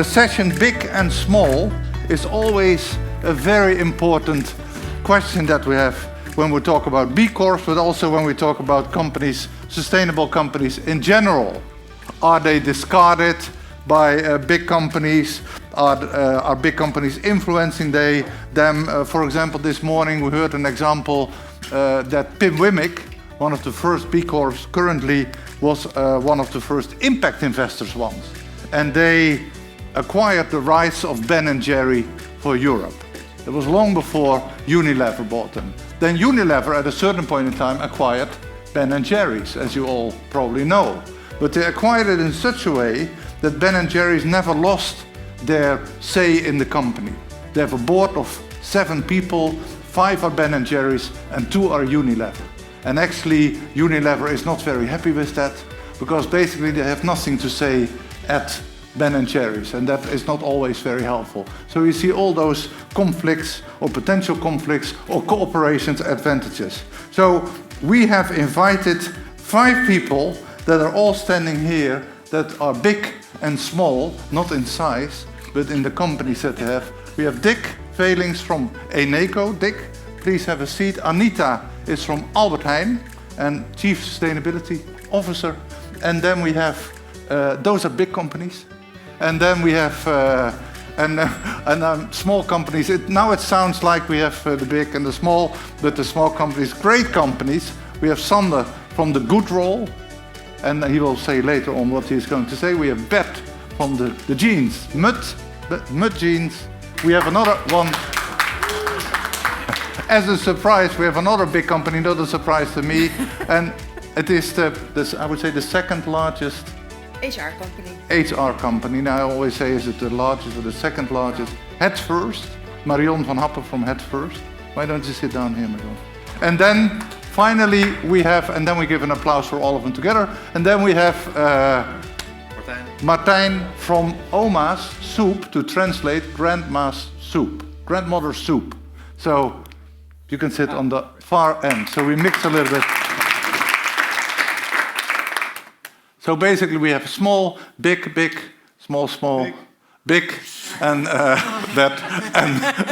the session big and small is always a very important question that we have when we talk about B Corps, but also when we talk about companies, sustainable companies in general. Are they discarded by big companies? Are big companies influencing them? For example, this morning we heard an example that Pim Wimmick, one of the first B Corps currently, was one of the first impact investors once. And they acquired the rights of Ben & Jerry for Europe. It was long before Unilever bought them. Then Unilever at a certain point in time acquired Ben & Jerry's, as you all probably know. But they acquired it in such a way that Ben & Jerry's never lost their say in the company. They have a board of 7 people, 5 are Ben & Jerry's and 2 are Unilever. And actually Unilever is not very happy with that, because basically they have nothing to say at Ben & Jerry's, and that is not always very helpful. So you see all those conflicts or potential conflicts or cooperations advantages. So we have invited 5 people that are all standing here that are big and small, not in size, but in the companies that they have. We have Dick Velings from Eneco. Dick, please have a seat. Anita is from Albert Heijn and Chief Sustainability Officer. And then we have, those are big companies. And then we have small companies. Now it sounds like we have the big and the small, but the small companies, great companies. We have Sander from the Good Roll, and he will say later on what he's going to say. We have Bert from the jeans, Mud Jeans. We have another one. As a surprise, we have another big company, not a surprise to me, and it is I would say the second largest HR company. HR company. Now I always say, is it the largest or the second largest? Head First, Marion van Happen from Head First. Why don't you sit down here, Marion? And then finally we have, and then we give an applause for all of them together. And then we have Martijn from Oma's Soup, to translate Grandma's Soup, Grandmother's Soup. So you can sit on the far end. So we mix a little bit. So basically we have small, big, small, big, and that,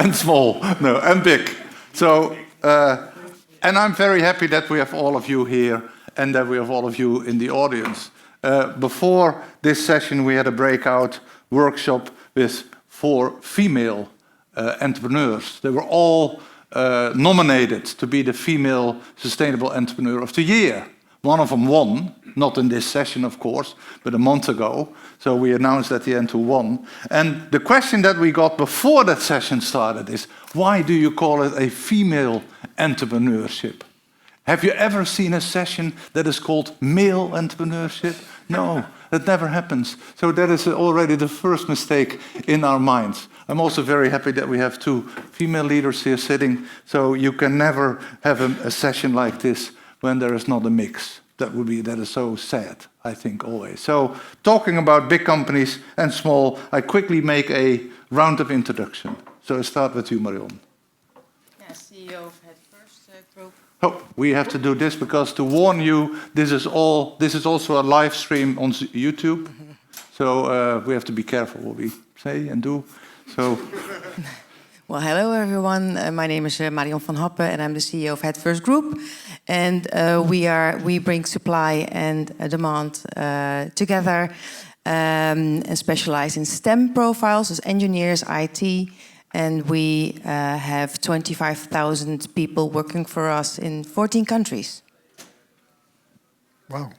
and small, no, and big. So, and I'm very happy that we have all of you here and that we have all of you in the audience. Before this session we had a breakout workshop with 4 female entrepreneurs. They were all nominated to be the Female Sustainable Entrepreneur of the Year. One of them won, not in this session, of course, but a month ago. So we announced at the end who won. And the question that we got before that session started is, why do you call it a female entrepreneurship? Have you ever seen a session that is called male entrepreneurship? No, that never happens. So that is already the first mistake in our minds. I'm also very happy that we have 2 female leaders here sitting, so you can never have a session like this when there is not a mix. That is so sad, I think, always. So talking about big companies and small, I quickly make a round of introduction. So I start with you, Marion. Yeah, CEO of Head First Group. Oh, we have to do this because, to warn you, this is also a live stream on YouTube. So we have to be careful what we say and do. So. Well, hello everyone. My name is Marion van Happen, and I'm the CEO of Head First Group. And we bring supply and demand together, and specialize in STEM profiles as engineers, IT, and we have 25,000 people working for us in 14 countries. Wow.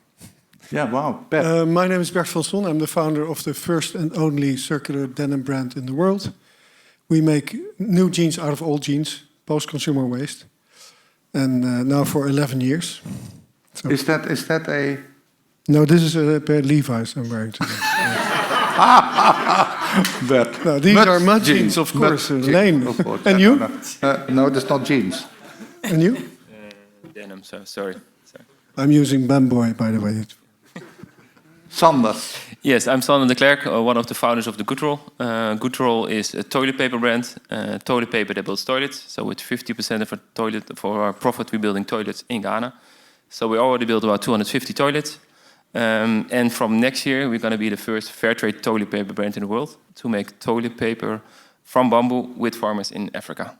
Yeah, wow. Bert. My name is Bert van Son. I'm the founder of the first and only circular denim brand in the world. We make new jeans out of old jeans, post-consumer waste. And now for 11 years. So is that a... No, this is a pair of Levi's I'm wearing today. But no, these are mud jeans, of course. Lane. Of course. And you? No, that's not jeans. And you? Denim, so sorry. I'm using Bamboy, by the way. Sander. Yes, I'm Sander de Klerk, one of the founders of the Good Roll. Good Roll is a toilet paper brand, toilet paper that builds toilets. So with 50% of our profit, we're building toilets in Ghana. So we already built about 250 toilets. And from next year, we're going to be the first fair trade toilet paper brand in the world to make toilet paper from bamboo with farmers in Africa.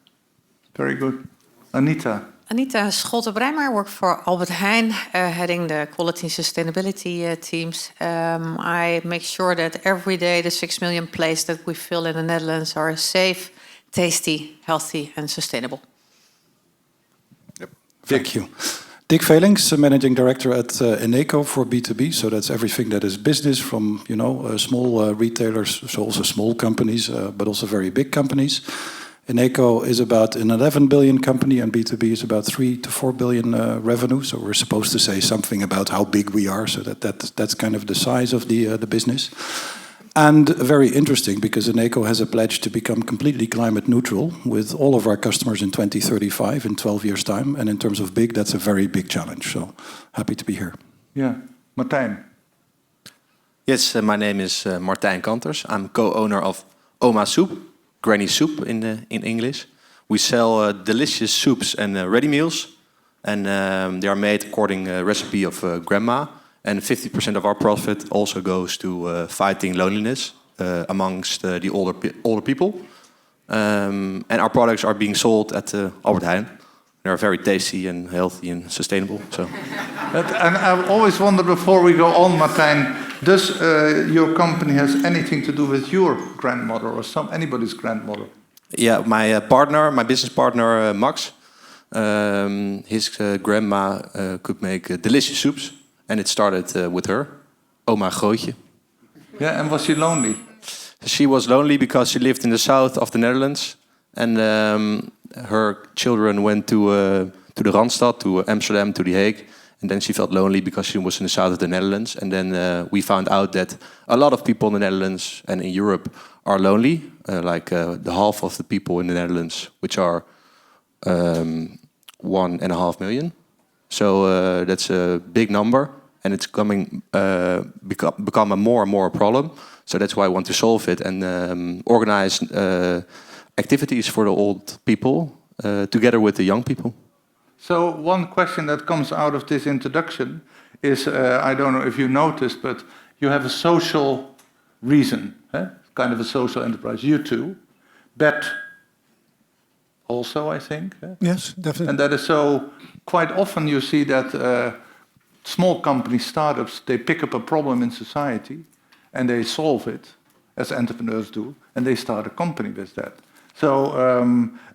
Very good. Anita. Anita Scholte-Breimer, work for Albert Heijn, heading the quality and sustainability teams. I make sure that every day the 6 million plates that we fill in the Netherlands are safe, tasty, healthy and sustainable. Thank you. Dick Velings, Managing Director at Eneco for B2B. So that's everything that is business from, small retailers, so also small companies, but also very big companies. Eneco is about an 11 billion company and B2B is about 3 to 4 billion revenue. So we're supposed to say something about how big we are, so that's kind of the size of the business. And very interesting because Eneco has a pledge to become completely climate neutral with all of our customers in 2035, in 12 years' time. And in terms of big, that's a very big challenge. So happy to be here. Yeah. Martijn. Yes, my name is Martijn Kanters. I'm co-owner of Oma Soup, Granny Soup in English. We sell delicious soups and ready meals. And they are made according to recipe of grandma. And 50% of our profit also goes to fighting loneliness amongst the older people. And our products are being sold at Albert Heijn. They are very tasty and healthy and sustainable. So. And I always wondered before we go on, Martijn, does your company has anything to do with your grandmother or anybody's grandmother? Yeah, my business partner Max, his grandma could make delicious soups. And it started with her, Oma Grootje. Yeah, and was she lonely? She was lonely because she lived in the south of the Netherlands. And her children went to the Randstad, to Amsterdam, to The Hague. And then she felt lonely because she was in the south of the Netherlands. And then we found out that a lot of people in the Netherlands and in Europe are lonely. The half of the people in the Netherlands, which are 1.5 million. So that's a big number. And it's become a more and more problem. So that's why I want to solve it and organize activities for the old people together with the young people. So one question that comes out of this introduction is, I don't know if you noticed, but you have a social reason, kind of a social enterprise. You too. Bet also, I think. Yes, definitely. And that is so, quite often you see that small companies, startups, they pick up a problem in society and they solve it, as entrepreneurs do, and they start a company with that. So,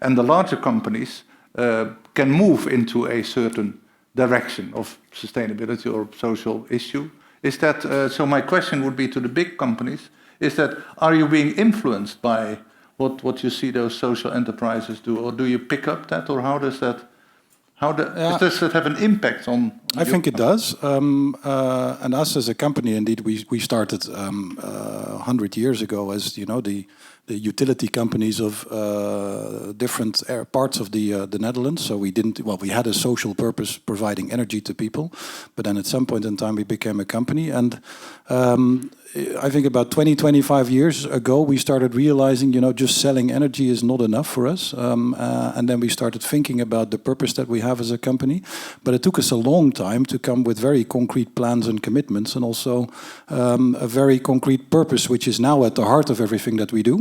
and the larger companies can move into a certain direction of sustainability or social issue. Is that, so my question would be to the big companies, is that, are you being influenced by what you see those social enterprises do, or do you pick up that, or how does that, does that have an impact on? I think it does. And us as a company, indeed, we started 100 years ago as the utility companies of different parts of the Netherlands. So we had a social purpose, providing energy to people, but then at some point in time we became a company. And I think about 25 years ago, we started realizing, just selling energy is not enough for us. And then we started thinking about the purpose that we have as a company. But it took us a long time to come with very concrete plans and commitments, and also a very concrete purpose, which is now at the heart of everything that we do,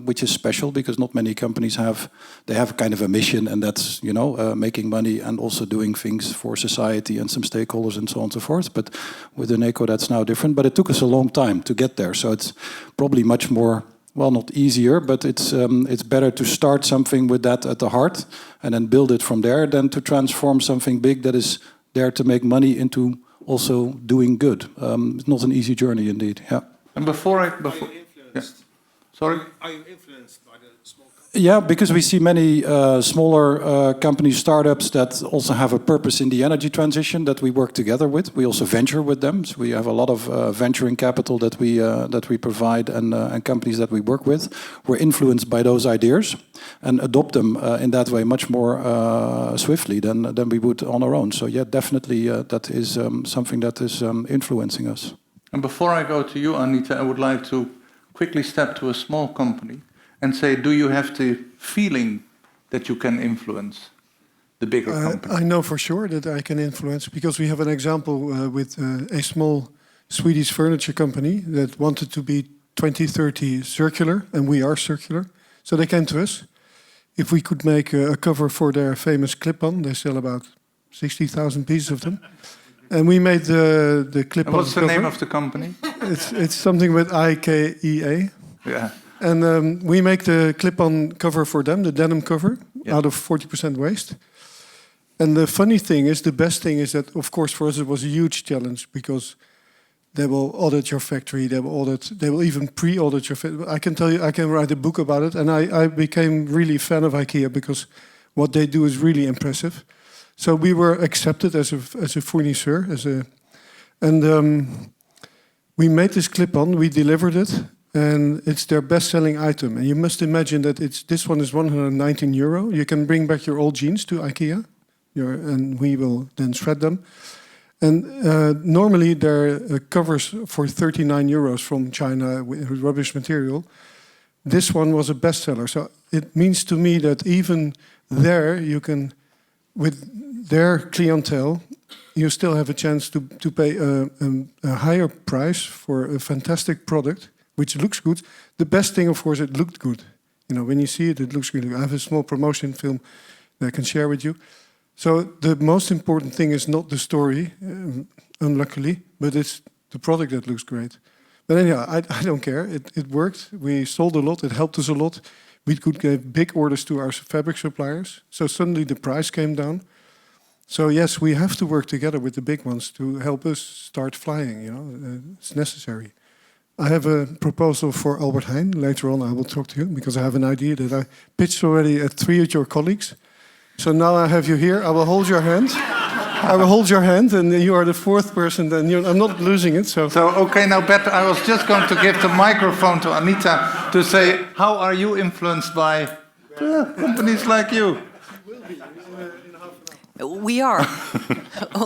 which is special because not many companies have kind of a mission, and that's, making money and also doing things for society and some stakeholders and so on and so forth. But with Eneco, that's now different. But it took us a long time to get there. So it's probably much more, well, not easier, but it's better to start something with that at the heart and then build it from there than to transform something big that is there to make money into also doing good. It's not an easy journey indeed. Yeah. And before yeah. Sorry? Are you influenced by the small companies? Yeah, because we see many smaller companies, startups that also have a purpose in the energy transition that we work together with. We also venture with them. So we have a lot of venturing capital that we provide and companies that we work with. We're influenced by those ideas and adopt them in that way much more swiftly than we would on our own. So yeah, definitely that is something that is influencing us. And before I go to you, Anita, I would like to quickly step to a small company and say, do you have the feeling that you can influence the bigger company? I know for sure that I can influence because we have an example with a small Swedish furniture company that wanted to be 2030 circular, and we are circular. So they came to us. If we could make a cover for their famous clip-on, they sell about 60,000 pieces of them. And we made the clip-on And what's the cover. name of the company? It's something with IKEA. Yeah. And we make the clip-on cover for them, the denim cover, Yeah. out of 40% waste. And the funny thing is, the best thing is that, of course, for us it was a huge challenge because they will audit your factory, they will even pre-audit your factory. I can tell you, I can write a book about it. And I became really a fan of IKEA because what they do is really impressive. So we were accepted as a fournisseur, we made this clip-on, we delivered it, and it's their best-selling item. And you must imagine that this one is €119. You can bring back your old jeans to IKEA, and we will then shred them. And normally there are covers for €39 from China with rubbish material. This one was a bestseller. So it means to me that even there you can, with their clientele, you still have a chance to pay a higher price for a fantastic product, which looks good. The best thing, of course, it looked good. You know, when you see it, it looks really good. I have a small promotion film that I can share with you. So the most important thing is not the story, unluckily, but it's the product that looks great. But anyhow, I don't care. It worked. We sold a lot. It helped us a lot. We could give big orders to our fabric suppliers. So suddenly the price came down. So yes, we have to work together with the big ones to help us start flying. You know, it's necessary. I have a proposal for Albert Heijn. Later on, I will talk to you because I have an idea that I pitched already at 3 of your colleagues. So now I have you here. I will hold your hand. I will hold your hand, and you are the fourth person. Then I'm not losing it. So Okay, now Bert, I was just going to give the microphone to Anita to say, how are you influenced by companies like you? We are.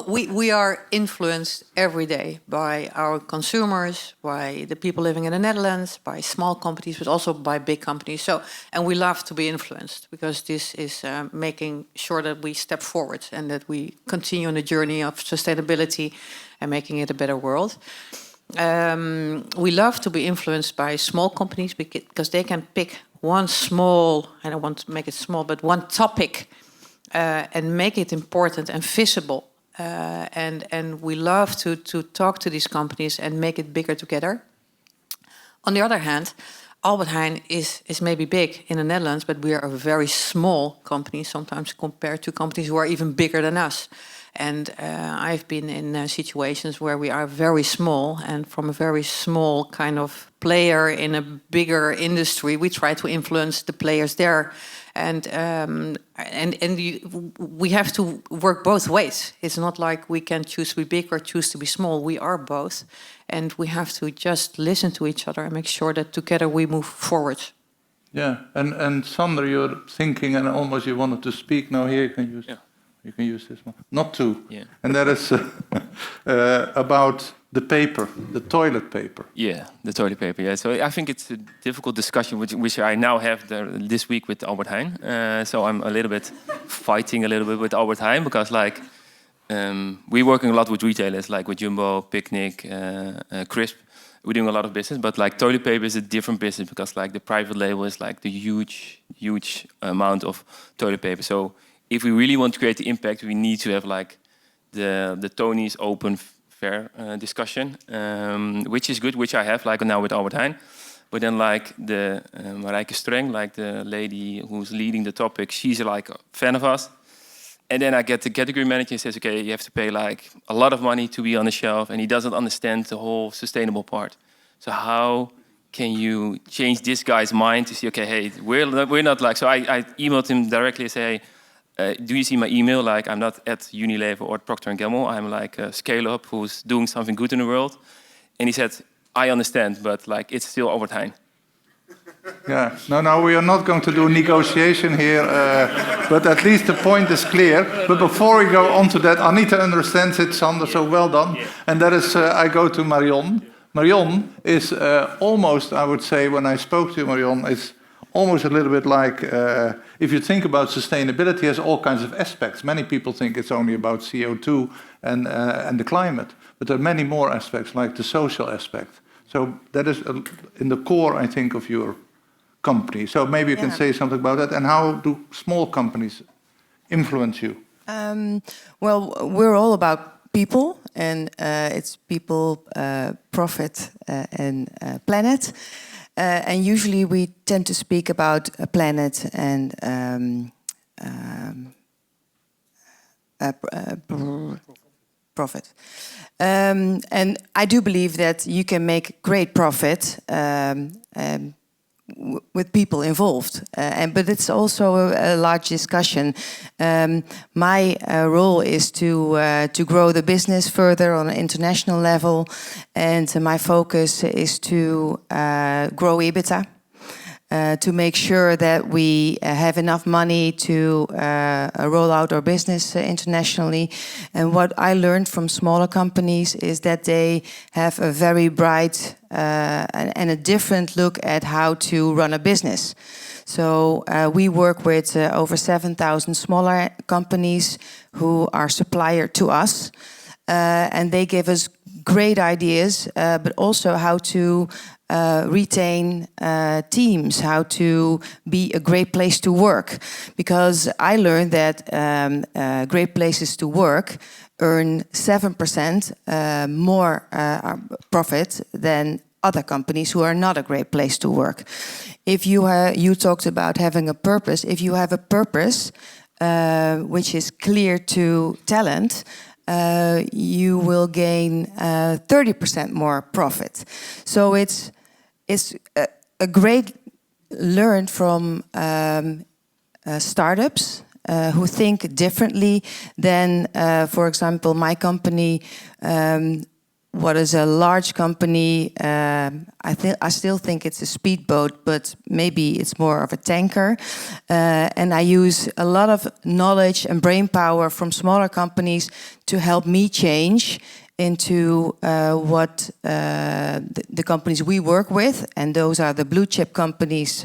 we are influenced every day by our consumers, by the people living in the Netherlands, by small companies, but also by big companies. So, and we love to be influenced because this is making sure that we step forward and that we continue on the journey of sustainability and making it a better world. We love to be influenced by small companies because they can pick one small, I don't want to make it small, but one topic and make it important and visible. And we love to talk to these companies and make it bigger together. On the other hand, Albert Heijn is maybe big in the Netherlands, but we are a very small company sometimes compared to companies who are even bigger than us. And I've been in situations where we are very small, and from a very small kind of player in a bigger industry, we try to influence the players there. And we have to work both ways. It's not like we can choose to be big or choose to be small. We are both, and we have to just listen to each other and make sure that together we move forward. Yeah, and Sander, you're thinking, and almost you wanted to speak. Now here you can use. Yeah. You can use this one. Not two. Yeah. And that is about the paper, the toilet paper. Yeah, the toilet paper. Yeah, so I think it's a difficult discussion, which I now have this week with Albert Heijn. So I'm a little bit fighting a little bit with Albert Heijn because, like, we're working a lot with retailers, like with Jumbo, Picnic, Crisp. We're doing a lot of business, but like toilet paper is a different business because, like, the private label is like the huge amount of toilet paper. So if we really want to create the impact, we need to have like the Tony's open, fair discussion, which is good, which I have like now with Albert Heijn. But then like the Marijke Streng, like the lady who's leading the topic, she's like a fan of us. And then I get the category manager and says, okay, you have to pay like a lot of money to be on the shelf, and he doesn't understand the whole sustainable part. So how can you change this guy's mind to see, okay, hey, we're not like, so I emailed him directly and say, do you see my email? Like, I'm not at Unilever or at Procter & Gamble. I'm like a scale-up who's doing something good in the world. And he said, I understand, but like, it's still Albert Heijn. Yeah, no, we are not going to do negotiation here, but at least the point is clear. But before we go on to that, Anita understands it, Sander, so well done. And that is, I go to Marion. Marion is almost, I would say, when I spoke to Marion, is almost a little bit like if you think about sustainability, it has all kinds of aspects. Many people think it's only about CO2 and the climate, but there are many more aspects, like the social aspect. So that is in the core, I think, of your company. So maybe you can say something about that. And how do small companies influence you? Well, we're all about people, and it's people, profit, and planet. And usually we tend to speak about a planet and profit. And I do believe that you can make great profit with people involved, but it's also a large discussion. My role is to grow the business further on an international level, and my focus is to grow EBITDA, to make sure that we have enough money to roll out our business internationally. And what I learned from smaller companies is that they have a very bright and a different look at how to run a business. So we work with over 7,000 smaller companies who are supplier to us, and they give us great ideas, but also how to retain teams, how to be a great place to work. Because I learned that great places to work earn 7% more profit than other companies who are not a great place to work. If you talked about having a purpose, if you have a purpose which is clear to talent, you will gain 30% more profit. So it's a great learn from startups who think differently than, for example, my company. What is a large company? I still think it's a speedboat, but maybe it's more of a tanker. And I use a lot of knowledge and brain power from smaller companies to help me change into what the companies we work with, and those are the blue chip companies,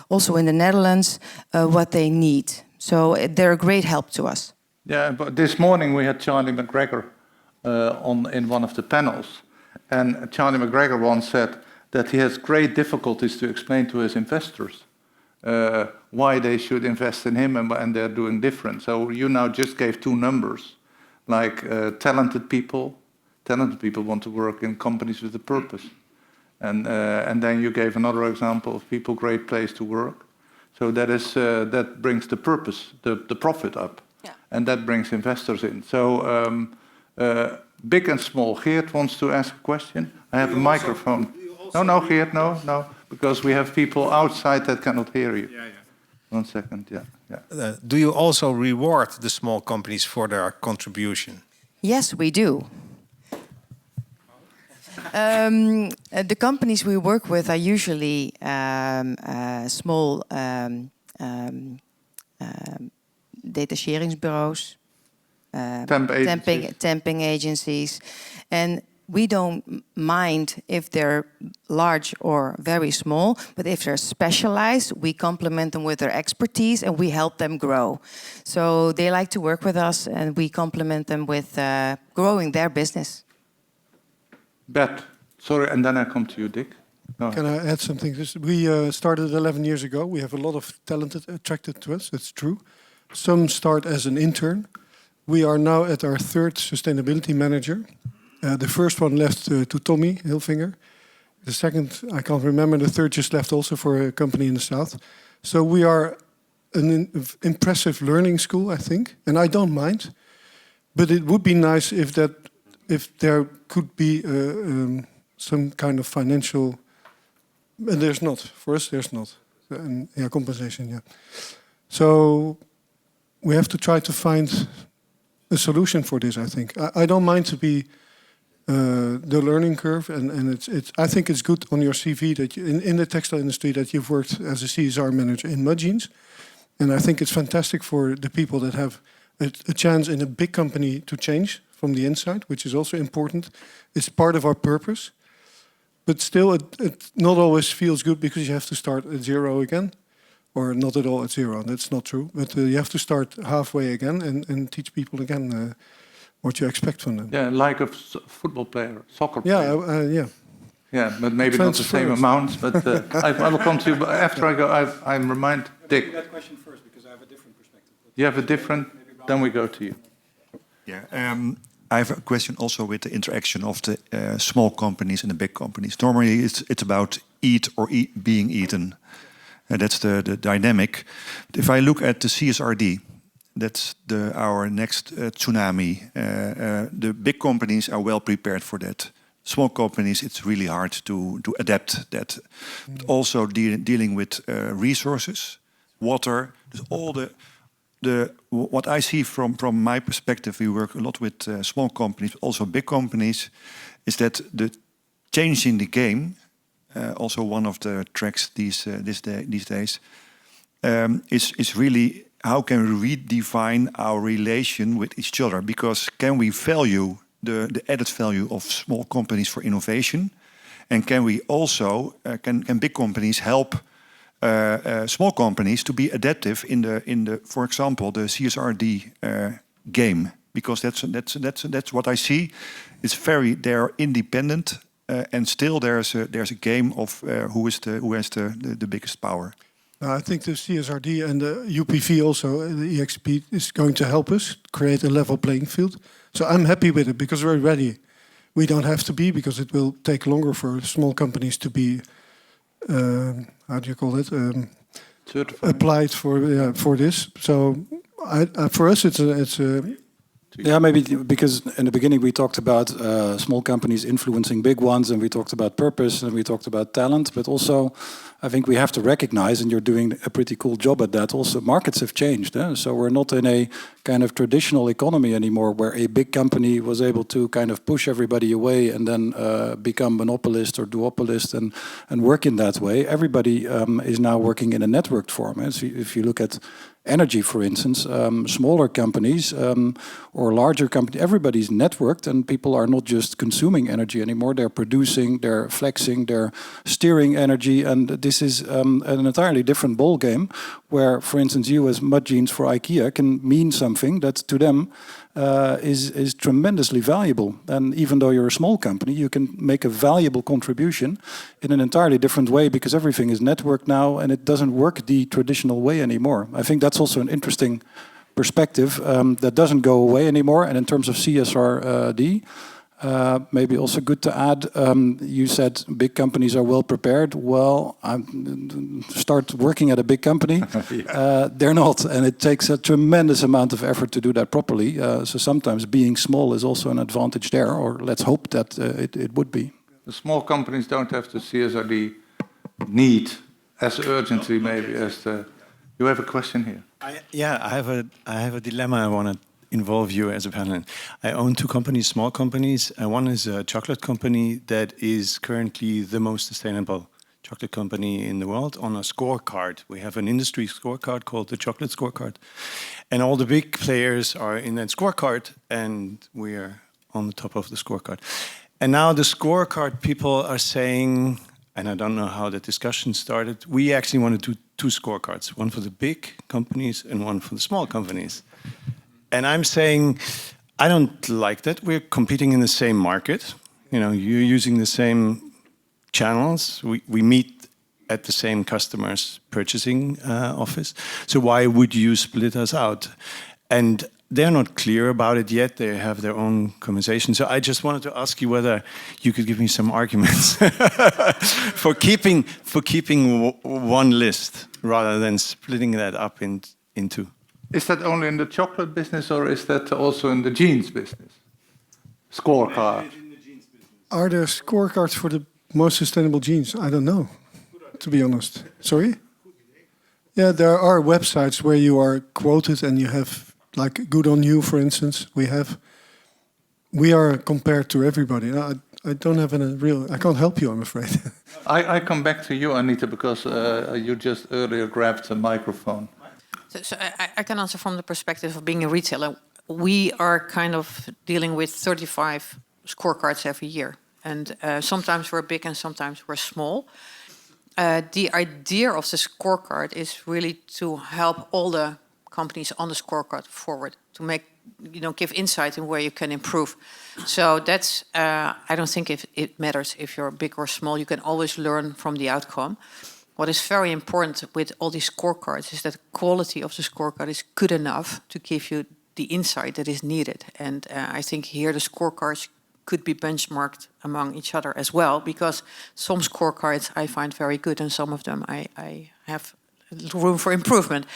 also in the Netherlands, what they need. So they're a great help to us. Yeah, but this morning we had Charlie McGregor in one of the panels, and Charlie McGregor once said that he has great difficulties to explain to his investors why they should invest in him and they're doing different. So you now just gave two numbers, like talented people. Talented people want to work in companies with a purpose, and then you gave another example of people great place to work. So that brings the purpose, the profit up, and that brings investors in. So. Big and small. Geert wants to ask a question. I have a microphone. No, Geert, no, because we have people outside that cannot hear you. Yeah. 1 second, yeah. Do you also reward the small companies for their contribution? Yes, we do. The companies we work with are usually small detacheringsbureaus. Temping agencies. And we don't mind if they're large or very small, but if they're specialized, we complement them with their expertise and we help them grow. So they like to work with us and we complement them with growing their business. Bert, sorry, and then I come to you, Dick. Can I add something? We started 11 years ago. We have a lot of talented attracted to us, that's true. Some start as an intern. We are now at our third sustainability manager. The first one left to Tommy Hilfinger. The second, I can't remember. The third just left also for a company in the south. So we are an impressive learning school, I think, and I don't mind. But it would be nice if there could be some kind of financial. And there's not. For us, there's not. Compensation. Yeah. So we have to try to find a solution for this, I think. I don't mind to be the learning curve, and it's. I think it's good on your CV that you, in the textile industry that you've worked as a CSR manager in Mud Jeans, and I think it's fantastic for the people that have a chance in a big company to change from the inside, which is also important. It's part of our purpose. But still, it not always feels good because you have to start at zero again, or not at all at zero. That's not true. But you have to start halfway again and teach people again what you expect from them. Yeah, like a football player, soccer player. Yeah, yeah. Yeah, but maybe not the same Transfers. amount. But I will come to you. But after I go, I remind Dick. That question first because I have a different perspective. You have a different. Then we go to you. Yeah, I have a question also with the interaction of the small companies and the big companies. Normally, it's about eat or being eaten. That's the dynamic. If I look at the CSRD, that's our next tsunami. The big companies are well prepared for that. Small companies, it's really hard to adapt that. Also dealing with resources, water, all what I see from my perspective, we work a lot with small companies, but also big companies, is that the change in the game, also one of the tracks these days, is really how can we redefine our relation with each other? Because can we value the added value of small companies for innovation, and can we also can big companies help small companies to be adaptive in the for example the CSRD game, because that's what I see. It's they're independent and still there's a game of who has the biggest power. I think the CSRD and the UPV also, the EXP, is going to help us create a level playing field. So I'm happy with it because we're ready. We don't have to be, because it will take longer for small companies to be, how do you call it, applied for this. So for us, it's a Yeah, maybe because in the beginning we talked about small companies influencing big ones, and we talked about purpose, and we talked about talent, but also I think we have to recognize, and you're doing a pretty cool job at that also, markets have changed. So we're not in a kind of traditional economy anymore where a big company was able to kind of push everybody away and then become monopolist or duopolist and work in that way. Everybody is now working in a networked form. So if you look at energy, for instance, smaller companies or larger companies, everybody's networked, and people are not just consuming energy anymore. They're producing, they're flexing, they're steering energy, and this is an entirely different ball game where, for instance, you as mud jeans for IKEA can mean something that to them is tremendously valuable. And even though you're a small company, you can make a valuable contribution in an entirely different way because everything is networked now and it doesn't work the traditional way anymore. I think that's also an interesting perspective that doesn't go away anymore. And in terms of CSRD, maybe also good to add, you said big companies are well prepared. Well, start working at a big company. They're not, and it takes a tremendous amount of effort to do that properly. So sometimes being small is also an advantage there, or let's hope that it would be. The small companies don't have the CSRD need as urgently maybe as the... You have a question here. I have a dilemma I want to involve you as a panelist. I own two companies, small companies. One is a chocolate company that is currently the most sustainable chocolate company in the world on a scorecard. We have an industry scorecard called the Chocolate Scorecard. And all the big players are in that scorecard, and we are on the top of the scorecard. And now the scorecard people are saying, and I don't know how the discussion started, we actually want to do two scorecards, one for the big companies and one for the small companies. And I'm saying, I don't like that. We're competing in the same market. You know, you're using the same channels. We meet at the same customer's purchasing office. So why would you split us out? And they're not clear about it yet. They have their own conversation. So I just wanted to ask you whether you could give me some arguments for keeping one list rather than splitting that up into. Is that only in the chocolate business, or is that also in the jeans business? Scorecard. Are there scorecards for the most sustainable jeans? I don't know, to be honest. Sorry? Yeah, there are websites where you are quoted and you have, like Good On You, for instance. We are compared to everybody. I don't have I can't help you, I'm afraid. I come back to you, Anita, because you just earlier grabbed the microphone. So I can answer from the perspective of being a retailer. We are kind of dealing with 35 scorecards every year. And sometimes we're big and sometimes we're small. The idea of the scorecard is really to help all the companies on the scorecard forward, to make, give insight in where you can improve. So that's, I don't think it matters if you're big or small, you can always learn from the outcome. What is very important with all these scorecards is that the quality of the scorecard is good enough to give you the insight that is needed. And I think here the scorecards could be benchmarked among each other as well, because some scorecards I find very good and some of them I have room for improvement.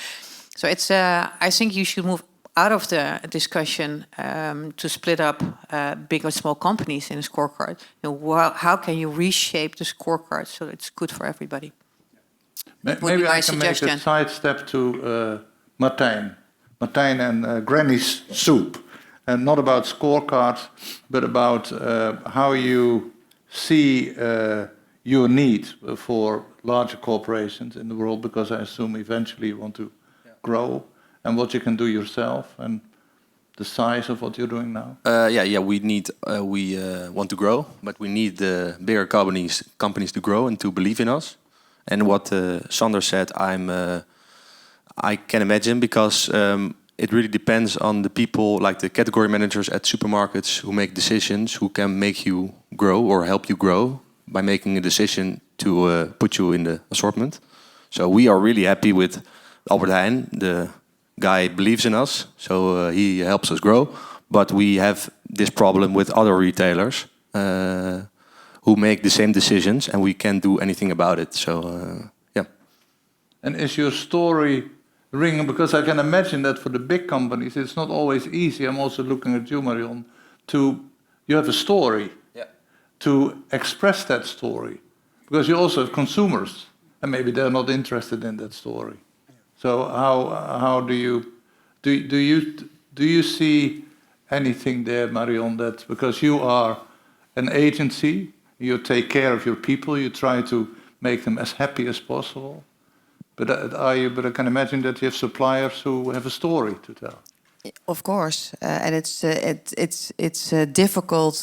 So it's, I think you should move out of the discussion to split up big or small companies in a scorecard. How can you reshape the scorecard so it's good for everybody? Maybe I can make a sidestep to Martijn and Granny's Soup. And not about scorecards, but about how you see your need for larger corporations in the world, because I assume eventually you want to grow, and what you can do yourself, and the size of what you're doing now. We need, we want to grow, but we need the bigger companies to grow and to believe in us. And what Sander said, I can imagine, because it really depends on the people, like the category managers at supermarkets, who make decisions, who can make you grow or help you grow by making a decision to put you in the assortment. So we are really happy with Albert Heijn. The guy believes in us, so he helps us grow. But we have this problem with other retailers who make the same decisions, and we can't do anything about it. So, yeah. And is your story ringing? Because I can imagine that for the big companies, it's not always easy. I'm also looking at you, Marion. You have a story. Yeah. To express that story, because you also have consumers, and maybe they're not interested in that story. So how do you see anything there, Marion? That because you are an agency, you take care of your people, you try to make them as happy as possible. But But I can imagine that you have suppliers who have a story to tell. Of course, and it's a difficult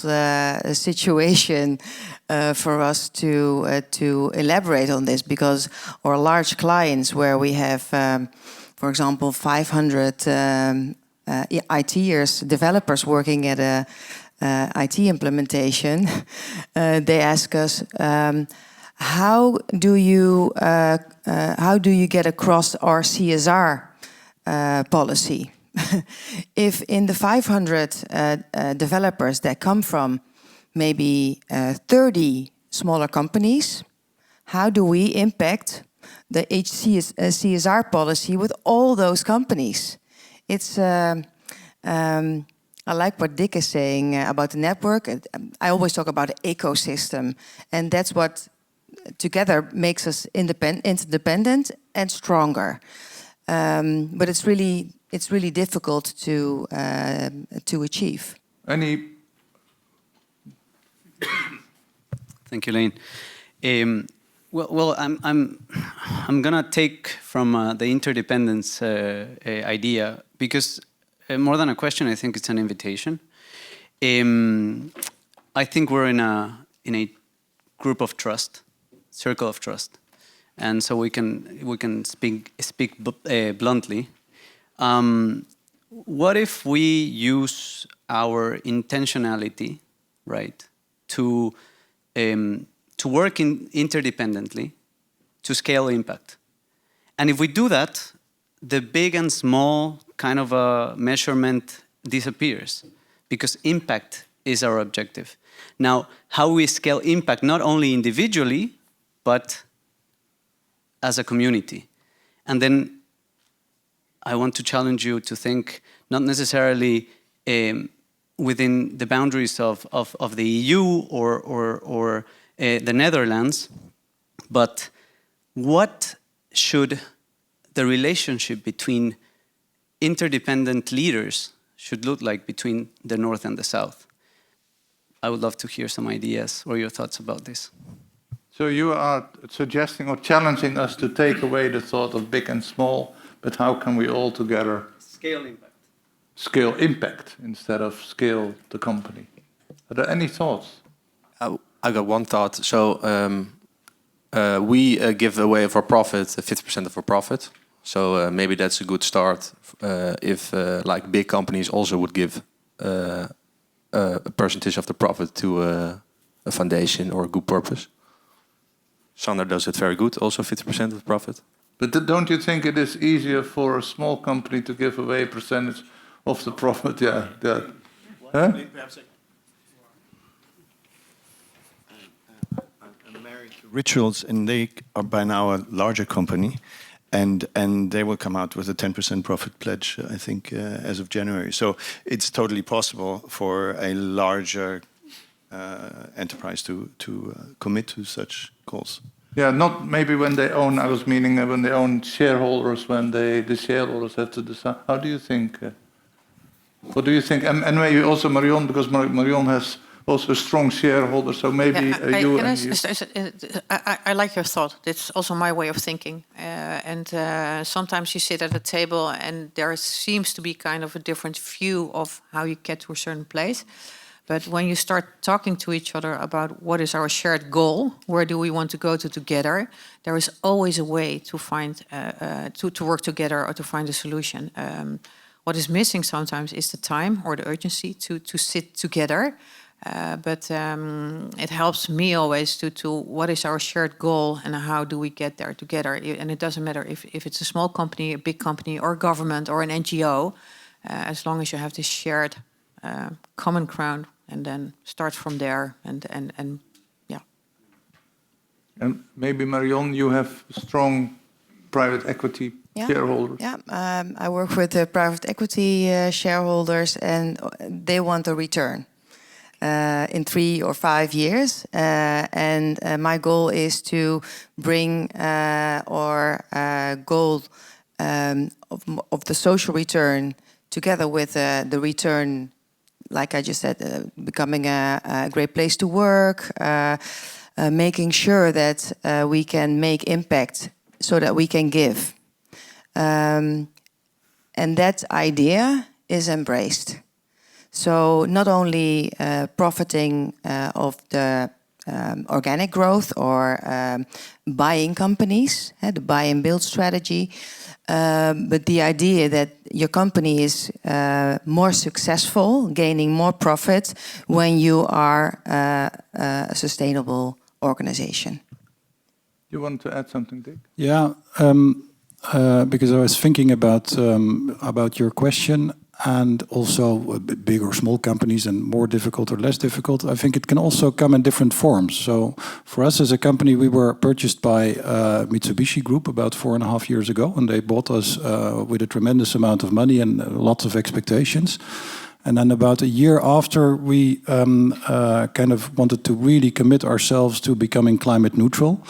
situation for us to elaborate on this, because our large clients, where we have, for example, 500 ITers, developers working at a IT implementation, they ask us, how do you get across our CSR policy? If in the 500 developers that come from maybe 30 smaller companies, how do we impact the CSR policy with all those companies? It's I like what Dick is saying about the network. I always talk about the ecosystem, and that's what together makes us independent and stronger. But it's really difficult to achieve. Thank you, Lane. I'm gonna take from the interdependence idea, because more than a question, I think it's an invitation. I think we're in a group of trust, circle of trust, and so we can speak bluntly. What if we use our intentionality, right, to work interdependently to scale impact? And if we do that, the big and small kind of a measurement disappears, because impact is our objective. Now, how we scale impact, not only individually, but as a community. And then I want to challenge you to think not necessarily within the boundaries of the EU or the Netherlands, but what should the relationship between interdependent leaders should look like between the North and the South? I would love to hear some ideas or your thoughts about this. So you are suggesting or challenging us to take away the thought of big and small, but how can we all together scale impact? Scale impact instead of scale the company. Are there any thoughts? I got one thought. So we give away of our profit, 50% of our profit. So maybe that's a good start if like big companies also would give a percentage of the profit to a foundation or a good purpose. Sander does it very good, also 50% of the profit. But don't you think it is easier for a small company to give away a percentage of the profit? Yeah. Huh? I'm married to Rituals, and they are by now a larger company, and they will come out with a 10% profit pledge, I think, as of January. So it's totally possible for a larger enterprise to commit to such goals. Yeah, not maybe when they own. I was meaning when they own shareholders. When the shareholders have to decide. How do you think? What do you think? And maybe also Marion, because Marion has also a strong shareholder. So maybe you. I like your thought. It's also my way of thinking. And sometimes you sit at a table and there seems to be kind of a different view of how you get to a certain place. But when you start talking to each other about what is our shared goal, where do we want to go to together, there is always a way to find to work together or to find a solution. What is missing sometimes is the time or the urgency to sit together. But it helps me always to what is our shared goal and how do we get there together. And it doesn't matter if it's a small company, a big company, or government or an NGO, as long as you have this shared common ground. And then start from there, and yeah. And maybe Marion, you have strong private equity shareholders. Yeah, I work with the private equity shareholders, and they want a return in 3 or 5 years. And my goal is to bring our goal of the social return together with the return. Like I just said, becoming a great place to work, making sure that we can make impact so that we can give. And that idea is embraced. So not only profiting of the organic growth or buying companies, the buy and build strategy, but the idea that your company is more successful, gaining more profit when you are a sustainable organization. You want to add something, Dick? Yeah, because I was thinking about your question, and also big or small companies and more difficult or less difficult. I think it can also come in different forms. So for us as a company, we were purchased by Mitsubishi Group about 4.5 years ago, and they bought us with a tremendous amount of money and lots of expectations. And then about a year after, we kind of wanted to really commit ourselves to becoming climate neutral.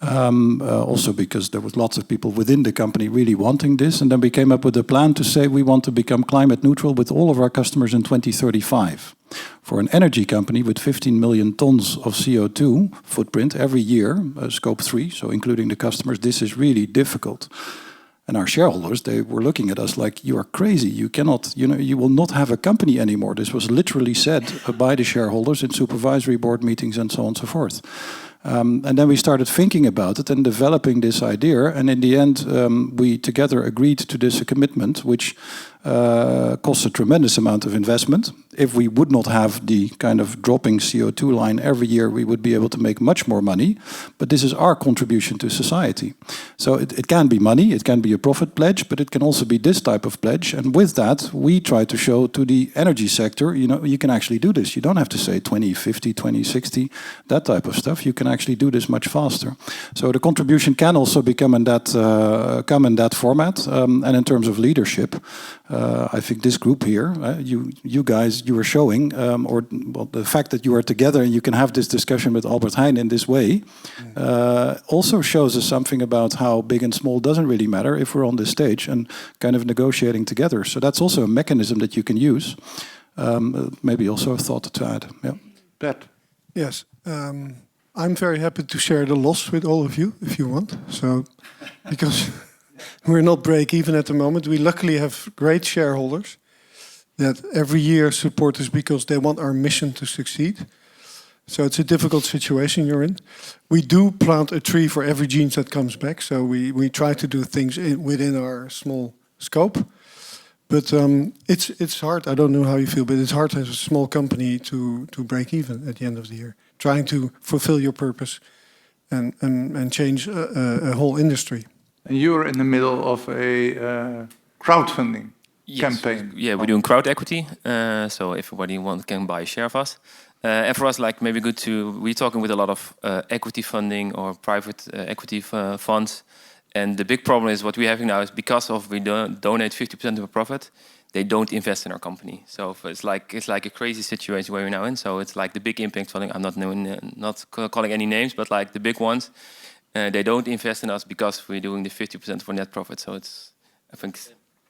Also because there was lots of people within the company really wanting this. And then we came up with a plan to say we want to become climate neutral with all of our customers in 2035. For an energy company with 15 million tons of CO2 footprint every year, scope 3, so including the customers, this is really difficult. And our shareholders, they were looking at us like, you are crazy. You cannot, you will not have a company anymore. This was literally said by the shareholders in supervisory board meetings and so on and so forth. And then we started thinking about it and developing this idea. And in the end, we together agreed to this commitment, which costs a tremendous amount of investment. If we would not have the kind of dropping CO2 line every year, we would be able to make much more money. But this is our contribution to society. So it can be money, it can be a profit pledge, but it can also be this type of pledge. And with that, we try to show to the energy sector, you can actually do this. You don't have to say 2050, 2060, that type of stuff. You can actually do this much faster. So the contribution can also become in that format. And in terms of leadership, I think this group here, you guys, you were showing, the fact that you are together and you can have this discussion with Albert Heijn in this way, also shows us something about how big and small doesn't really matter if we're on this stage and kind of negotiating together. So that's also a mechanism that you can use. Maybe also a thought to add. Yeah. Bert. Yes. I'm very happy to share the loss with all of you, if you want. So, because we're not break even at the moment. We luckily have great shareholders that every year support us because they want our mission to succeed. So it's a difficult situation you're in. We do plant a tree for every jeans that comes back. So we try to do things within our small scope. But it's hard. I don't know how you feel, but it's hard as a small company to break even at the end of the year, trying to fulfill your purpose and change a whole industry. And you're in the middle of a crowdfunding campaign. Yeah, we're doing crowd equity, so everybody can buy a share of us. And for us, like maybe good to, we're talking with a lot of equity funding or private equity funds. And the big problem is what we're having now is because of we donate 50% of our profit, they don't invest in our company. So it's like a crazy situation where we're now in. So it's like the big impact funding. I'm not calling any names, but like the big ones, they don't invest in us because we're doing the 50% for net profit. So it's, I think.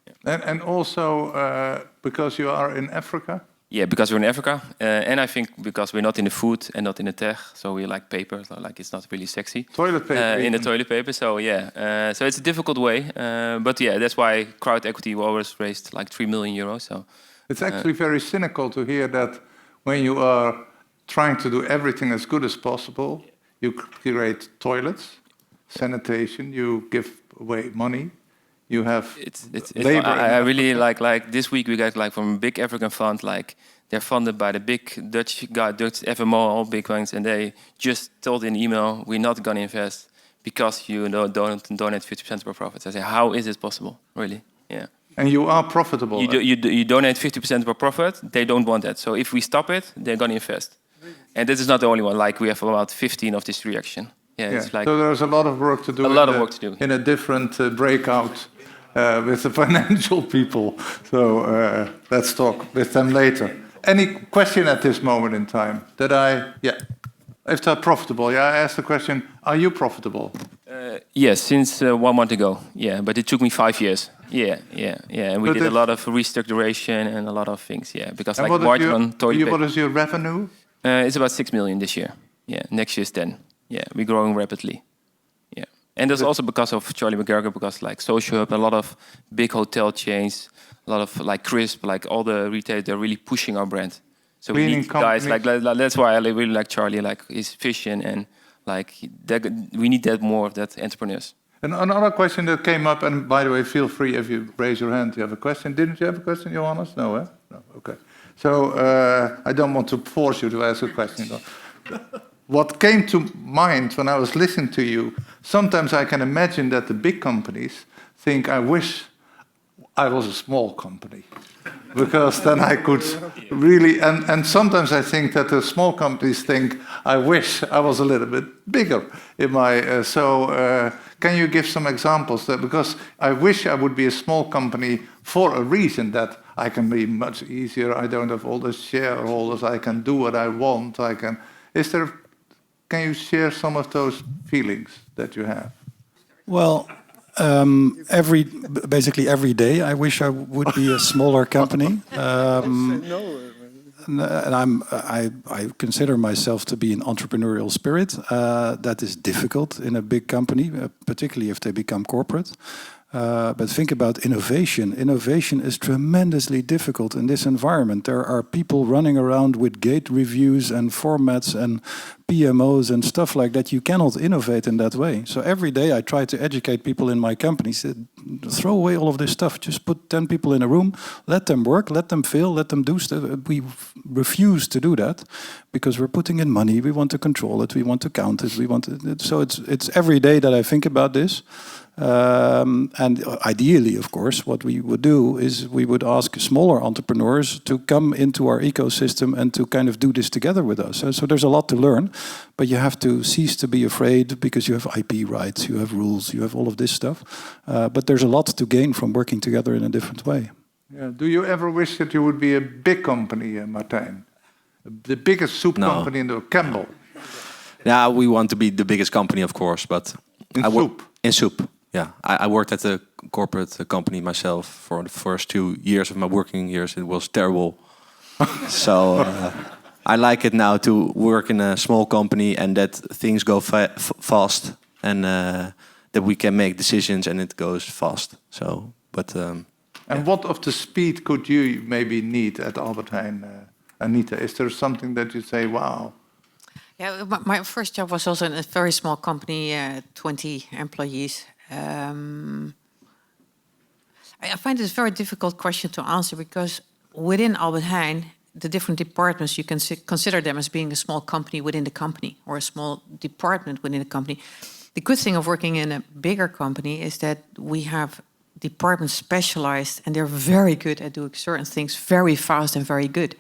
Yeah. And also because you are in Africa? Yeah, because we're in Africa, and I think because we're not in the food and not in the tech, so we like paper, so like it's not really sexy. Toilet paper. In the toilet paper, so yeah. So it's a difficult way, but yeah, that's why crowd equity we always raised like 3 million euros. So it's actually very cynical to hear that when you are trying to do everything as good as possible, you create toilets, sanitation, you give away money. You have labor. I really like this week we got like from a big African fund, like they're funded by the big Dutch FMO, all big ones, and they just told in email, we're not going to invest because you don't donate 50% of our profits. I say, how is this possible, really? Yeah. And you are profitable. You donate 50% of our profit, they don't want that. So if we stop it, they're going to invest. And this is not the only one, like we have about 15 of this reaction. Yeah, yeah. It's like so there's a lot of work to do. A lot of work to do. In a different breakout with the financial people. So let's talk with them later. Any question at this moment in time? If they're profitable, I asked the question, are you profitable? Yes, since 1 month ago. Yeah, but it took me 5 years. Yeah. And we did a lot of restructuration and a lot of things. Yeah, because like margin on toilet paper. What is your revenue? It's about 6 million this year. Yeah, next year's 10. Yeah, we're growing rapidly. Yeah, and that's also because of Charlie McGregor, because like Social Hub, a lot of big hotel chains, a lot of like Crisp, like all the retailers, they're really pushing our brand. So we need guys like that's why I really like Charlie, like his vision and like we need that more of that entrepreneurs. And another question that came up, and by the way, feel free if you raise your hand, you have a question. Didn't you have a question, Johannes? No, eh? No, okay. So I don't want to force you to ask a question. What came to mind when I was listening to you, sometimes I can imagine that the big companies think, I wish I was a small company. Because then I could really, and sometimes I think that the small companies think, I wish I was a little bit bigger in my, can you give some examples? Because I wish I would be a small company for a reason, that I can be much easier, I don't have all the shareholders, I can do what I want, can you share some of those feelings that you have? Well, basically every day, I wish I would be a smaller company. And I consider myself to be an entrepreneurial spirit. That is difficult in a big company, particularly if they become corporate. But think about innovation. Innovation is tremendously difficult in this environment. There are people running around with gate reviews and formats and PMOs and stuff like that. You cannot innovate in that way. So every day I try to educate people in my company. Throw away all of this stuff. Just put 10 people in a room. Let them work. Let them fail. Let them do stuff. We refuse to do that because we're putting in money. We want to control it. We want to count it. We want it. So it's every day that I think about this. And ideally, of course, what we would do is we would ask smaller entrepreneurs to come into our ecosystem and to kind of do this together with us. So there's a lot to learn, but you have to cease to be afraid because you have IP rights, you have rules, you have all of this stuff. But there's a lot to gain from working together in a different way. Yeah. Do you ever wish that you would be a big company, Martijn? The biggest soup company in the Campbell? Yeah, we want to be the biggest company, of course, but in soup. Yeah, I worked at a corporate company myself for the first 2 years of my working years. It was terrible. So I like it now to work in a small company and that things go fast and that we can make decisions and it goes fast. So, but and what of the speed could you maybe need at Albert Heijn, Anita? Is there something that you say, wow? Yeah, my first job was also in a very small company, 20 employees. I find it a very difficult question to answer because within Albert Heijn, the different departments, you can consider them as being a small company within the company or a small department within the company. The good thing of working in a bigger company is that we have departments specialized and they're very good at doing certain things very fast and very good.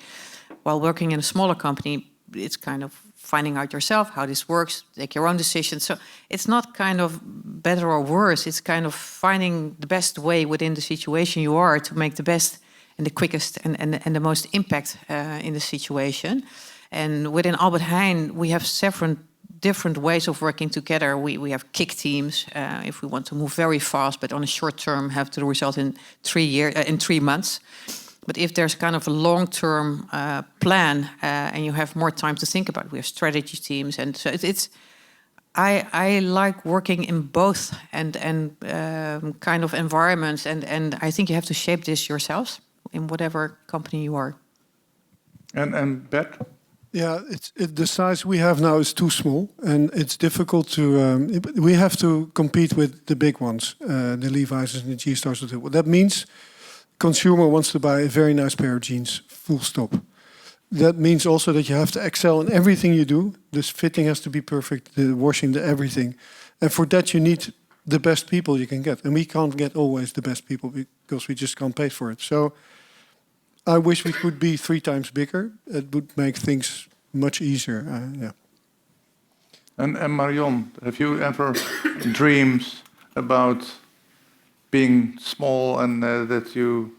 While working in a smaller company, it's kind of finding out yourself how this works, take your own decisions. So it's not kind of better or worse. It's kind of finding the best way within the situation you are to make the best and the quickest and the most impact in the situation. And within Albert Heijn, we have several different ways of working together. We have kick teams if we want to move very fast, but on a short term have to result in 3 months. But if there's kind of a long-term plan and you have more time to think about it, we have strategy teams, and so it's. I like working in both and kind of environments, and I think you have to shape this yourselves in whatever company you are. And Bert? Yeah, the size we have now is too small, and it's difficult to. We have to compete with the big ones, the Levi's and the G-Stars. That means consumer wants to buy a very nice pair of jeans, full stop. That means also that you have to excel in everything you do. This fitting has to be perfect, the washing, the everything. And for that you need the best people you can get. And we can't get always the best people because we just can't pay for it. So I wish we could be 3 times bigger. It would make things much easier. Yeah. And Marion, have you ever dreams about being small and that you,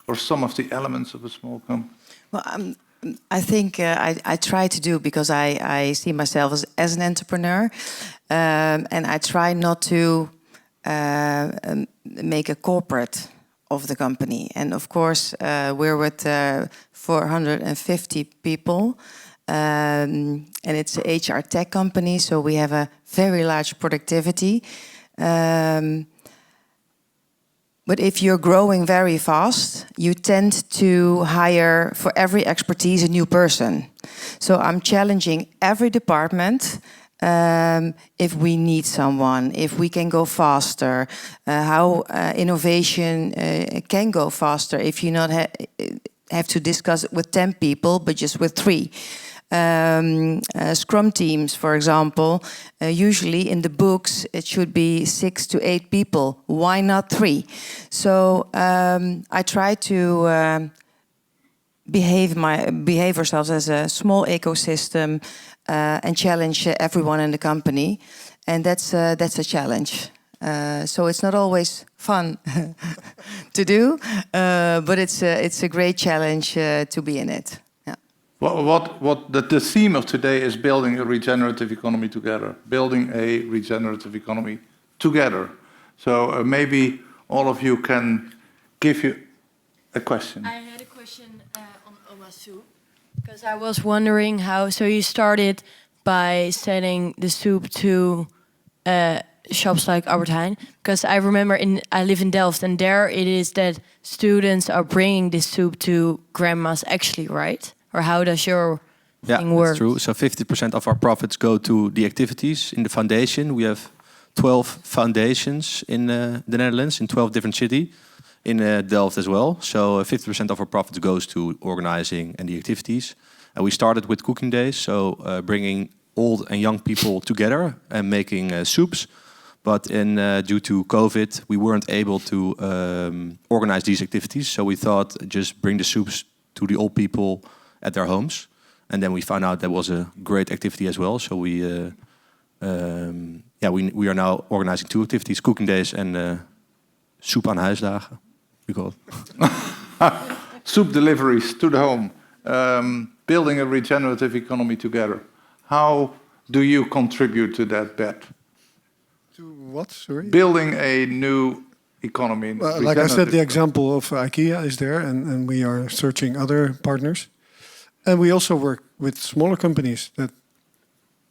or some of the elements of a small company? Well, I think I try to do, because I see myself as an entrepreneur, and I try not to make a corporate of the company. And of course, we're with 450 people, and it's a HR tech company, so we have a very large productivity. But if you're growing very fast, you tend to hire for every expertise a new person. So I'm challenging every department if we need someone, if we can go faster, how innovation can go faster if you not have to discuss it with 10 people, but just with 3. Scrum teams, for example, usually in the books it should be 6 to 8 people. Why not 3? So I try to behave ourselves as a small ecosystem and challenge everyone in the company, and that's a challenge. So it's not always fun to do, but it's a great challenge to be in it. What the theme of today is building a regenerative economy together. Building a regenerative economy together. So maybe all of you can give you a question. I had a question on Oma Soup, because I was wondering how. So you started by selling the soup to shops like Albert Heijn, because I remember I live in Delft, and there it is that students are bringing this soup to grandmas actually, right? Or how does your thing work? That's true. So 50% of our profits go to the activities in the foundation. We have 12 foundations in the Netherlands, in 12 different cities, in Delft as well. So 50% of our profits goes to organizing and the activities. And we started with cooking days, so bringing old and young people together and making soups. But due to COVID, we weren't able to organize these activities. So we thought, just bring the soups to the old people at their homes, and then we found out that was a great activity as well. So we are now organizing 2 activities: cooking days and soep aan huisdagen. We call it. Soup deliveries to the home. Building a regenerative economy together. How do you contribute to that, Bert? To what? Sorry. Building a new economy. Well, like I said, the example of IKEA is there, and we are searching other partners. And we also work with smaller companies that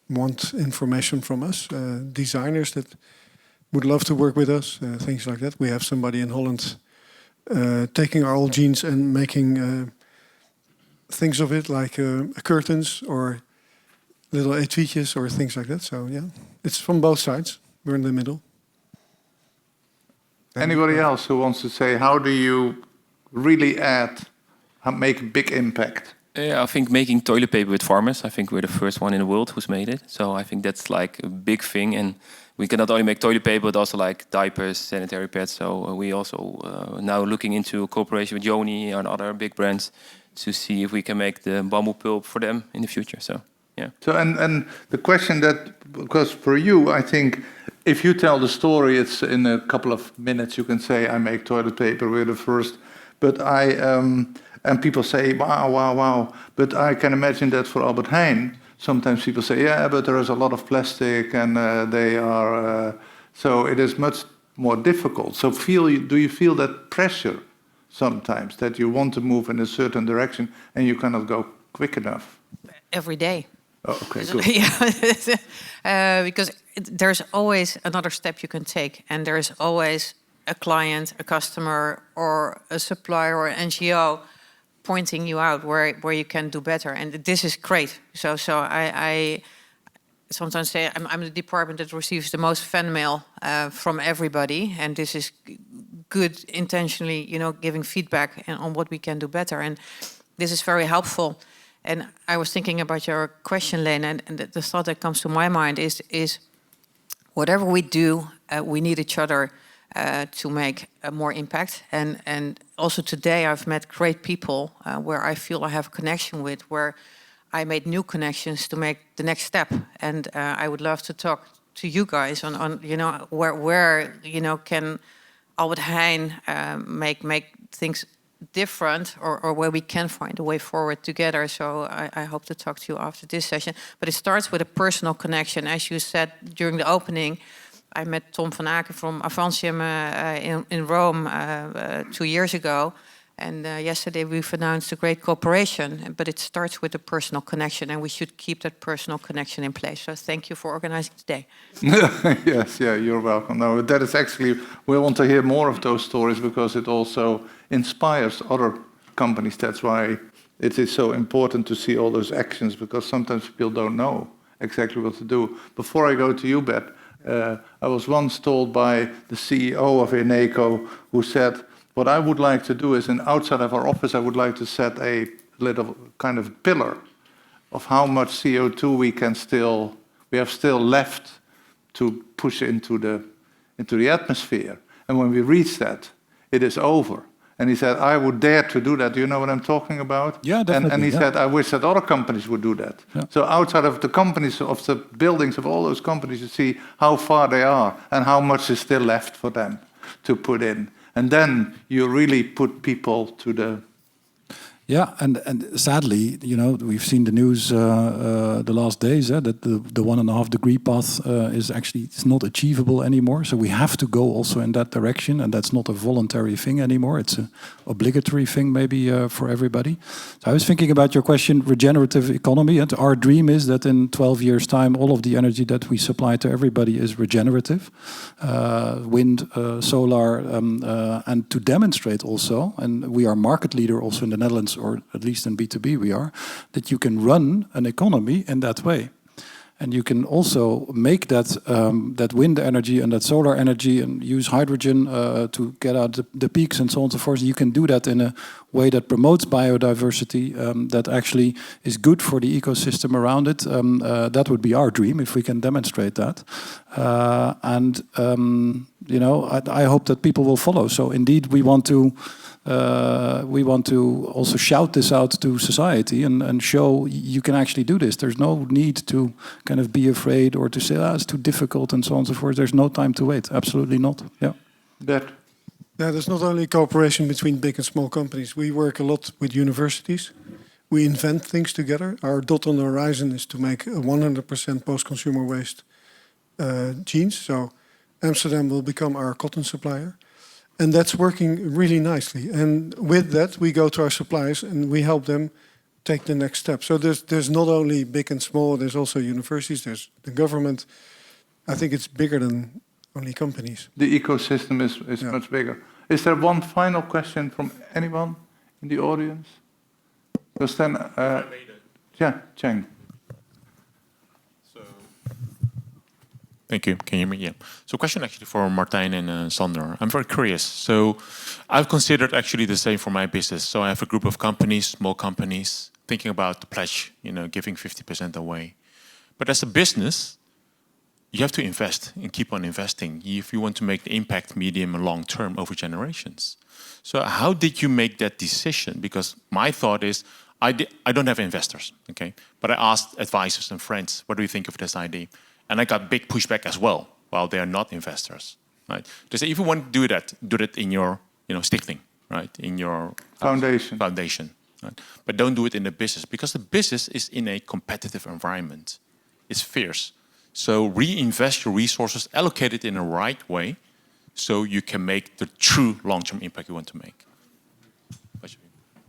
want information from us, designers that would love to work with us, things like that. We have somebody in Holland taking our old jeans and making things of it, like curtains or little etuietjes or things like that. So yeah, it's from both sides. We're in the middle. Anybody else who wants to say, how do you really make a big impact? Yeah, I think making toilet paper with farmers. I think we're the first one in the world who's made it. So I think that's like a big thing. And we can not only make toilet paper, but also like diapers, sanitary pads. So we also now looking into a cooperation with Yoni and other big brands to see if we can make the bamboo pulp for them in the future. So yeah. So and the question that, because for you, I think if you tell the story, it's in a couple of minutes you can say, I make toilet paper, we're the first. But and people say, wow, wow, wow. But I can imagine that for Albert Heijn, sometimes people say, yeah, but there is a lot of plastic and they are, so it is much more difficult. So do you feel that pressure sometimes, that you want to move in a certain direction and you cannot go quick enough? Every day. Oh, okay, good. Yeah, because there's always another step you can take, and there's always a client, a customer, or a supplier or an NGO pointing you out where you can do better, and this is great. So I sometimes say I'm the department that receives the most fan mail from everybody, and this is good intentionally, giving feedback on what we can do better, and this is very helpful. And I was thinking about your question, Lena, and the thought that comes to my mind is whatever we do, we need each other to make more impact. And also today I've met great people where I feel I have a connection with, where I made new connections to make the next step. And I would love to talk to you guys on where can Albert Heijn make things different, or where we can find a way forward together. So I hope to talk to you after this session. But it starts with a personal connection. As you said during the opening, I met Tom van Aken from Avantium in Rome 2 years ago. And yesterday we've announced a great cooperation, but it starts with a personal connection, and we should keep that personal connection in place. So thank you for organizing today. Yes, yeah, you're welcome. No, that is actually, we want to hear more of those stories because it also inspires other companies. That's why it is so important to see all those actions, because sometimes people don't know exactly what to do. Before I go to you, Beth, I was once told by the CEO of Eneco, who said, what I would like to do is, outside of our office, I would like to set a little kind of pillar of how much CO2 we have still left to push into the atmosphere. And when we reach that, it is over. And he said, I would dare to do that. Do you know what I'm talking about? Yeah, definitely. And he said, I wish that other companies would do that. Yeah. So outside of the companies, of the buildings of all those companies, you see how far they are and how much is still left for them to put in. And then you really put people to the... Yeah, and sadly, we've seen the news the last days that the 1.5 degree path is actually it's not achievable anymore. So we have to go also in that direction, and that's not a voluntary thing anymore. It's an obligatory thing maybe for everybody. So I was thinking about your question, regenerative economy. And our dream is that in 12 years' time, all of the energy that we supply to everybody is regenerative. Wind, solar, and to demonstrate also, and we are market leader also in the Netherlands, or at least in B2B we are, that you can run an economy in that way. And you can also make that wind energy and that solar energy and use hydrogen to get out the peaks and so on and so forth. You can do that in a way that promotes biodiversity, that actually is good for the ecosystem around it. That would be our dream if we can demonstrate that. I hope that people will follow. So indeed, we want to also shout this out to society and show you can actually do this. There's no need to kind of be afraid or to say, it's too difficult and so on and so forth. There's no time to wait. Absolutely not. Yeah. Bert. Yeah, there's not only cooperation between big and small companies. We work a lot with universities. We invent things together. Our dot on the horizon is to make a 100% post-consumer waste jeans. So Amsterdam will become our cotton supplier. And that's working really nicely. And with that, we go to our suppliers and we help them take the next step. So there's not only big and small, there's also universities, there's the government. I think it's bigger than only companies. The ecosystem is much bigger. Is there one final question from anyone in the audience? Because then, Cheng. Thank you. Can you hear me? Yeah. So question actually for Martijn and Sander. I'm very curious. So I've considered actually the same for my business. So I have a group of companies, small companies, thinking about the pledge, giving 50% away. But as a business, you have to invest and keep on investing if you want to make the impact medium and long term over generations. So how did you make that decision? Because my thought is, I don't have investors, okay? But I asked advisors and friends, what do you think of this idea? And I got big pushback as well, while they are not investors, right? They say, if you want to do that in your, stichting, right? In your foundation, right? But don't do it in the business, because the business is in a competitive environment. It's fierce. So reinvest your resources, allocate it in the right way, so you can make the true long-term impact you want to make.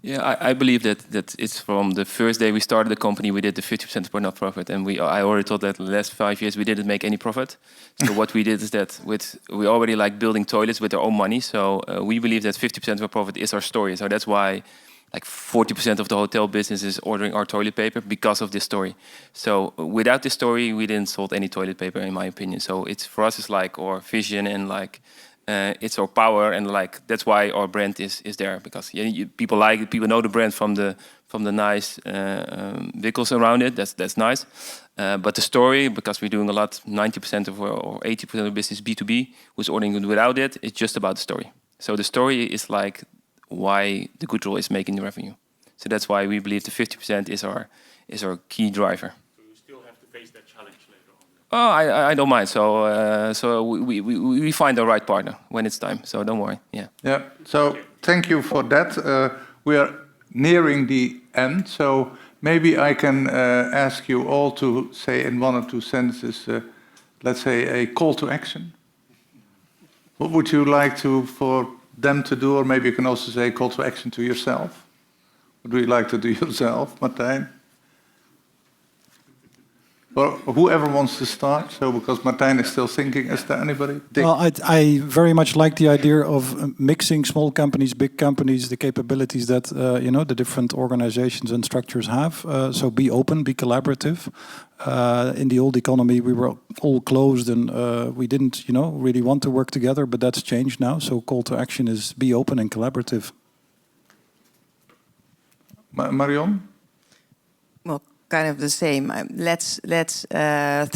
Yeah, I believe that it's from the first day we started the company, we did the 50% for not profit, and I already thought that the last 5 years we didn't make any profit. So what we did is that we already like building toilets with our own money. So we believe that 50% of our profit is our story. So that's why like 40% of the hotel business is ordering our toilet paper because of this story. So without this story, we didn't sold any toilet paper, in my opinion. So it's for us, it's like our vision and like. It's our power, and like that's why our brand is there, because people like it. People know the brand from the nice vehicles around it. That's nice, but the story, because we're doing a lot, 90% of or 80% of the business B2B, who's ordering it without it, it's just about the story. So the story is like why the good role is making the revenue. So that's why we believe the 50% is our key driver. So you still have to face that challenge later on. Oh, I don't mind. So we find the right partner when it's time. So don't worry. Yeah. Yeah. So thank you for that. We are nearing the end. So maybe I can ask you all to say in 1 or 2 sentences, let's say a call to action. What would you like for them to do? Or maybe you can also say call to action to yourself. What do you like to do yourself, Martijn? Well, whoever wants to start, so because Martijn is still thinking, is there anybody? Dick? Well, I very much like the idea of mixing small companies, big companies, the capabilities that the different organizations and structures have. So be open, be collaborative. In the old economy, we were all closed and we didn't, really want to work together. But that's changed now. So call to action is be open and collaborative. Marion? Well, kind of the same. Let's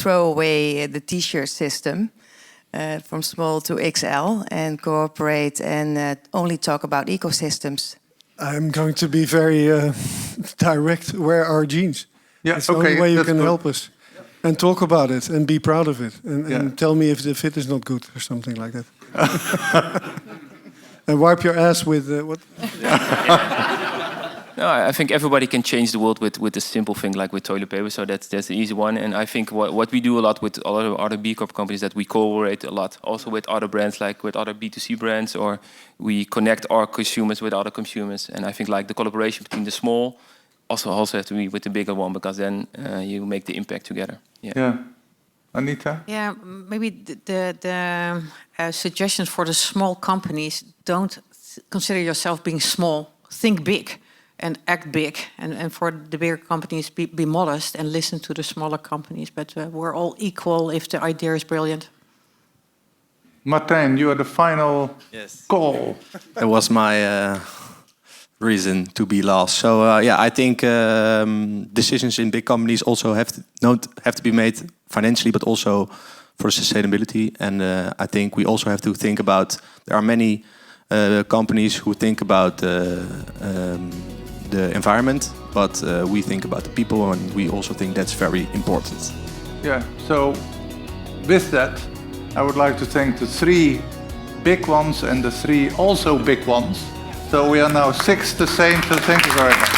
throw away the T-shirt system from small to XL and cooperate and only talk about ecosystems. I'm going to be very direct. Where are jeans? Yeah, it's the only way you can help us. And talk about it and be proud of it. And tell me if the fit is not good or something like that. And wipe your ass with what? No, I think everybody can change the world with a simple thing like with toilet paper. So that's the easy one. And I think what we do a lot with other B Corp companies, that we cooperate a lot also with other brands, like with other B2C brands, or we connect our consumers with other consumers. And I think like the collaboration between the small also have to be with the bigger one, because then you make the impact together. Yeah. Anita? Yeah, maybe the suggestions for the small companies: don't consider yourself being small. Think big and act big. And for the bigger companies, be modest and listen to the smaller companies. But we're all equal if the idea is brilliant. Martijn, you are the final call. That was my reason to be last. So I think decisions in big companies also have to be made financially, but also for sustainability. And I think we also have to think about, there are many companies who think about the environment, but we think about the people, and we also think that's very important. Yeah, so with that, I would like to thank the 3 big ones and the 3 also big ones. So we are now 6 the same, so thank you very much.